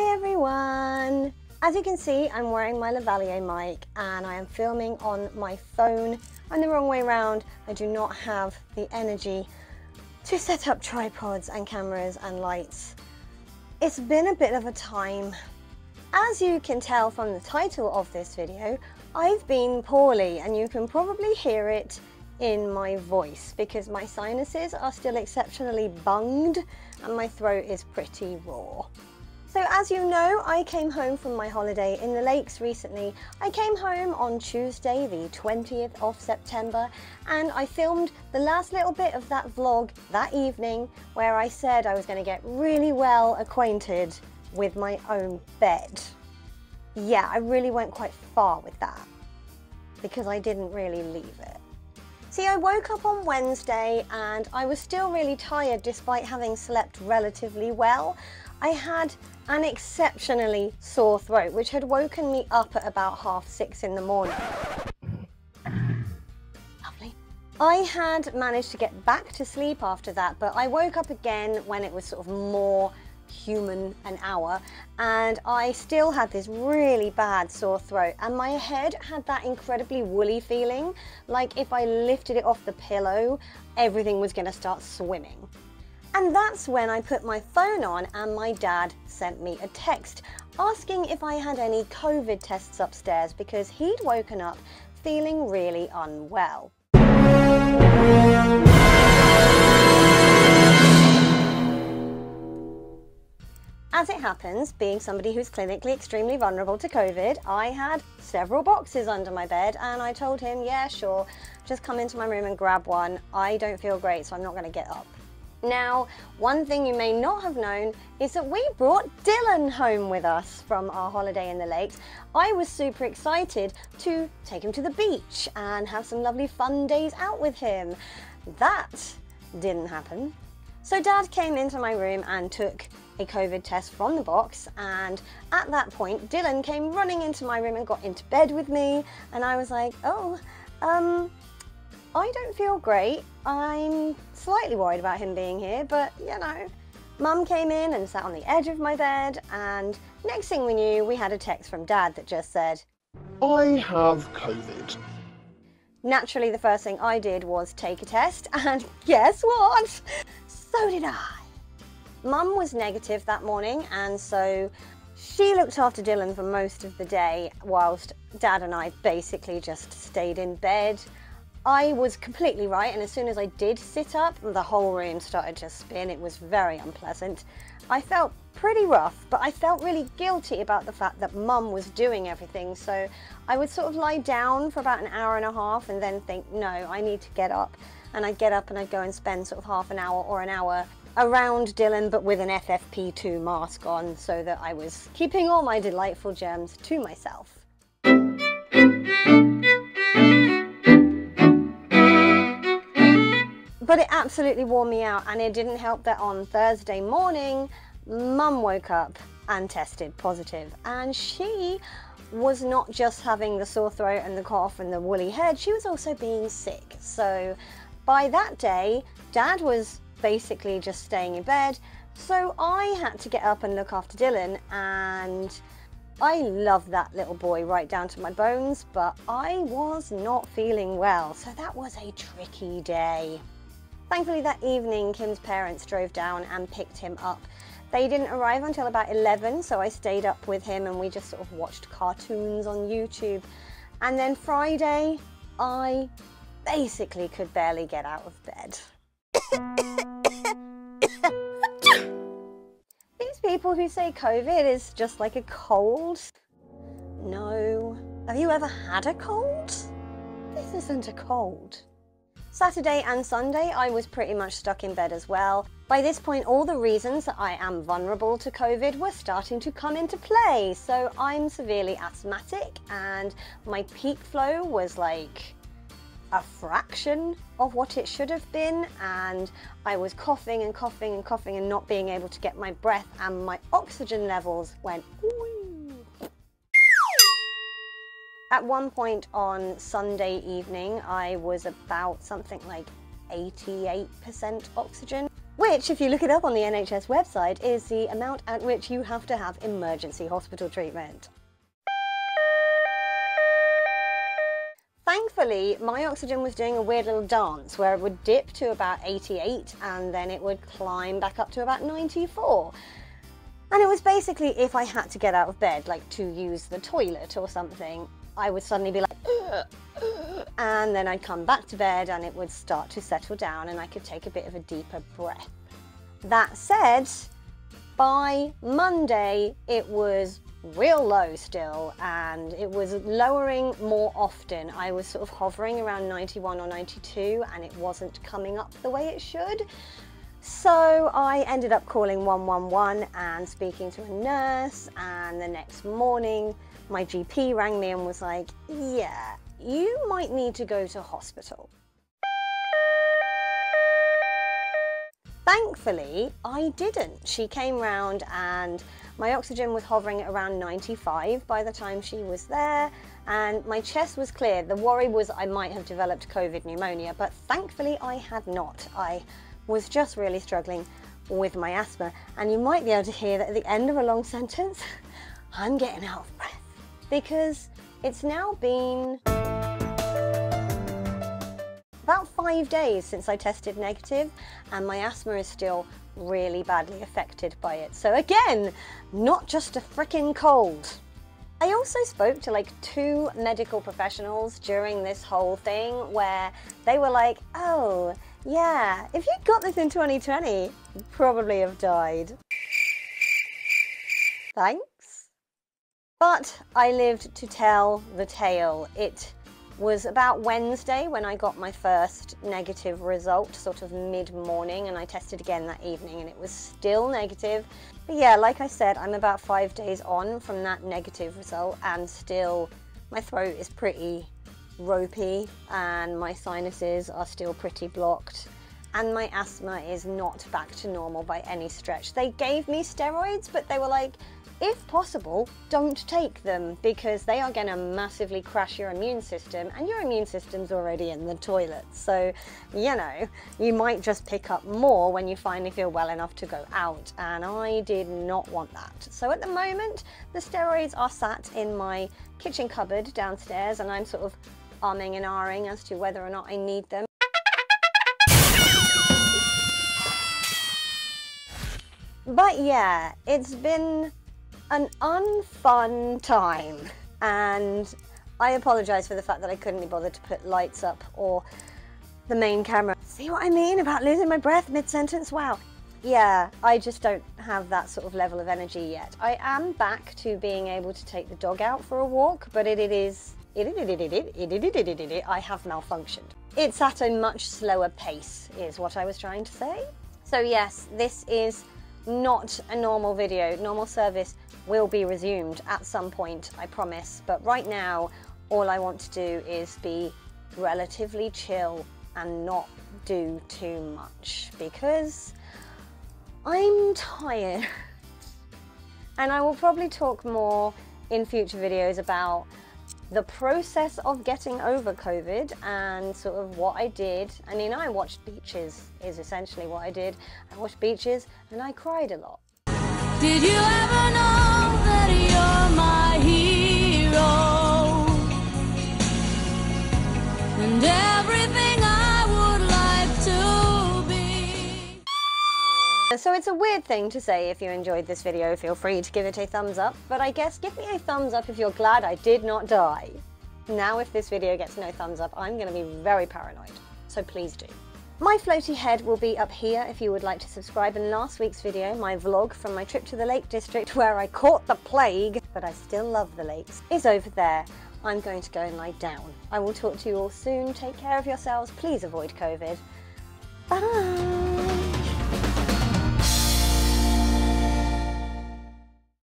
Hi everyone! As you can see, I'm wearing my lavalier mic and I am filming on my phone. I'm the wrong way around. I do not have the energy to set up tripods and cameras and lights. It's been a bit of a time. As you can tell from the title of this video, I've been poorly and you can probably hear it in my voice because my sinuses are still exceptionally bunged and my throat is pretty raw. So as you know, I came home from my holiday in the lakes recently. I came home on Tuesday, the 20th of September, and I filmed the last little bit of that vlog that evening where I said I was going to get really well acquainted with my own bed. Yeah, I really went quite far with that because I didn't really leave it. See, I woke up on Wednesday and I was still really tired despite having slept relatively well. I had an exceptionally sore throat, which had woken me up at about 6:30 in the morning. Lovely. I had managed to get back to sleep after that, but I woke up again when it was sort of more human an hour, and I still had this really bad sore throat, and my head had that incredibly woolly feeling, like if I lifted it off the pillow, everything was going to start swimming. And that's when I put my phone on and my dad sent me a text asking if I had any COVID tests upstairs because he'd woken up feeling really unwell. As it happens, being somebody who's clinically extremely vulnerable to COVID, I had several boxes under my bed and I told him, yeah, sure, just come into my room and grab one. I don't feel great, so I'm not going to get up. Now, one thing you may not have known is that we brought Dylan home with us from our holiday in the lakes. I was super excited to take him to the beach and have some lovely fun days out with him. That didn't happen. So Dad came into my room and took a COVID test from the box, and at that point Dylan came running into my room and got into bed with me, and I was like, I don't feel great. I'm slightly worried about him being here, but you know. Mum came in and sat on the edge of my bed, and next thing we knew, we had a text from Dad that just said, I have COVID. Naturally, the first thing I did was take a test, and guess what? So did I. Mum was negative that morning, and so she looked after Dylan for most of the day, whilst Dad and I basically just stayed in bed. I was completely right, and as soon as I did sit up, the whole room started to spin. It was very unpleasant. I felt pretty rough, but I felt really guilty about the fact that Mum was doing everything, so I would sort of lie down for about an hour and a half and then think, no, I need to get up. And I'd get up and I'd go and spend sort of half an hour or an hour around Dylan, but with an FFP2 mask on, so that I was keeping all my delightful germs to myself. But it absolutely wore me out, and it didn't help that on Thursday morning, Mum woke up and tested positive, and she was not just having the sore throat and the cough and the woolly head, she was also being sick. So by that day, Dad was basically just staying in bed, so I had to get up and look after Dylan, and I love that little boy right down to my bones, but I was not feeling well, so that was a tricky day. Thankfully that evening, Kim's parents drove down and picked him up. They didn't arrive until about 11, so I stayed up with him and we just sort of watched cartoons on YouTube. And then Friday, I basically could barely get out of bed. These people who say COVID is just like a cold. No. Have you ever had a cold? This isn't a cold. Saturday and Sunday, I was pretty much stuck in bed as well. By this point, all the reasons that I am vulnerable to COVID were starting to come into play. So I'm severely asthmatic and my peak flow was like a fraction of what it should have been, and I was coughing and coughing and coughing and not being able to get my breath, and my oxygen levels went ooh. At one point on Sunday evening, I was about something like 88% oxygen. which, if you look it up on the NHS website, is the amount at which you have to have emergency hospital treatment. Thankfully, my oxygen was doing a weird little dance where it would dip to about 88 and then it would climb back up to about 94. And it was basically if I had to get out of bed, like to use the toilet or something, I would suddenly be like, ugh, ugh, and then I'd come back to bed and it would start to settle down and I could take a bit of a deeper breath. That said, by Monday it was real low still, and it was lowering more often. I was sort of hovering around 91 or 92 and it wasn't coming up the way it should. So I ended up calling 111 and speaking to a nurse, and the next morning my GP rang me and was like, yeah, you might need to go to hospital. Thankfully, I didn't. She came round and my oxygen was hovering at around 95 by the time she was there, and my chest was clear. The worry was I might have developed COVID pneumonia, but thankfully I had not. I was just really struggling with my asthma, and you might be able to hear that at the end of a long sentence, I'm getting out of breath because it's now been about 5 days since I tested negative, and my asthma is still really badly affected by it. So again, not just a freaking cold. I also spoke to like 2 medical professionals during this whole thing where they were like, oh yeah, if you got this in 2020, you'd probably have died. Thanks. But I lived to tell the tale. It was about Wednesday when I got my first negative result, sort of mid-morning, and I tested again that evening and it was still negative. But yeah, like I said, I'm about 5 days on from that negative result and still my throat is pretty ropey and my sinuses are still pretty blocked and my asthma is not back to normal by any stretch. They gave me steroids, but they were like, if possible, don't take them because they are going to massively crash your immune system, and your immune system's already in the toilet. So, you know, you might just pick up more when you finally feel well enough to go out, and I did not want that. So at the moment, the steroids are sat in my kitchen cupboard downstairs, and I'm sort of umming and ahhing as to whether or not I need them. But yeah, it's been an unfun time, and I apologise for the fact that I couldn't be bothered to put lights up or the main camera. See what I mean about losing my breath mid-sentence? Wow. Yeah, I just don't have that sort of level of energy yet. I am back to being able to take the dog out for a walk, but I have malfunctioned. It's at a much slower pace, is what I was trying to say. So yes, this is not a normal video. Normal service will be resumed at some point, I promise. But right now, all I want to do is be relatively chill and not do too much because I'm tired. And I will probably talk more in future videos about the process of getting over COVID and sort of what I did. I mean, I watched beaches is essentially what I did. I watched beaches and I cried a lot. Did you ever know that you're my hero? And everything I would like to be. So it's a weird thing to say. If you enjoyed this video, feel free to give it a thumbs up, but I guess give me a thumbs up if you're glad I did not die. Now if this video gets no thumbs up, I'm going to be very paranoid, so please do. My floaty head will be up here if you would like to subscribe, and last week's video, my vlog from my trip to the Lake District where I caught the plague, but I still love the lakes, is over there. I'm going to go and lie down. I will talk to you all soon. Take care of yourselves. Please avoid COVID. Bye!